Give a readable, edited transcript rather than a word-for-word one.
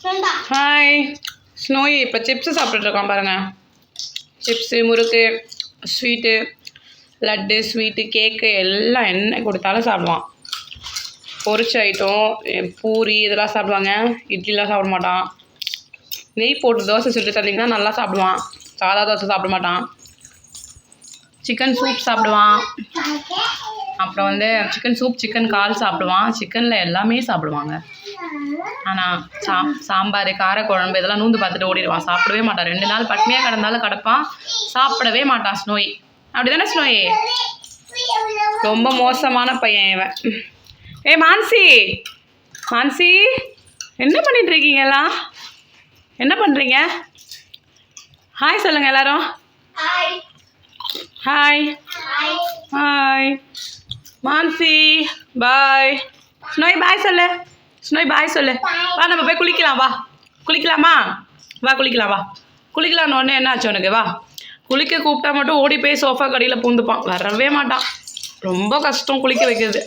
Hi snowy இப்போ chips சாப்பிட்டுருக்கான் பாருங்கள். Chips, முறுக்கு, ஸ்வீட்டு, லட்டு, ஸ்வீட்டு, கேக்கு எல்லாம் என்ன கொடுத்தாலும் சாப்பிடுவான். பொரிச்ச ஐட்டம், பூரி இதெல்லாம் சாப்பிடுவாங்க. இட்லிலாம் சாப்பிட மாட்டான். நெய் போட்டு தோசை சுட்டு தந்திங்கன்னா நல்லா சாப்பிடுவான். சாதா தோசை சாப்பிட மாட்டான். சிக்கன் சூப் சாப்பிடுவான். அப்புறம் சிக்கன் சூப், சிக்கன் கால் சாப்பிடுவான். சிக்கனில் எல்லாமே சாப்பிடுவாங்க. ஆனால் சாம்பார், காரக்குழம்பு இதெல்லாம் நூந்து பார்த்துட்டு ஓடிடுவான். சாப்பிடவே மாட்டான். 2 நாள் பட்னியாக கிடந்தாலும் கிடப்பான். சாப்பிடவே மாட்டான் ஸ்னோயி. அப்படி தானே ஸ்னோயி? ரொம்ப மோசமான பையன் இவன். மான்சி மான்சி என்ன பண்ணிட்டுருக்கீங்க எல்லாம்? என்ன பண்ணுறீங்க? ஹாய் சொல்லுங்கள் எல்லாரும். ஹாய் ஹாய் மான்சி பாய். ஸ்னோய் பாய் சொல்லு. ஸ்னோய் பாய் சொல்லு. வா நம்ம போய் குளிக்கலாம். வா குளிக்கலாமா? வா குளிக்கலாம். வா குளிக்கலான்னு ஒன்று என்ன ஆச்சு உனக்கு? வா குளிக்க கூப்பிட்டா மட்டும் ஓடி போய் சோஃபா கடியில் பூந்துப்பான். வரவே மாட்டான். ரொம்ப கஷ்டம் குளிக்க வைக்கிறது.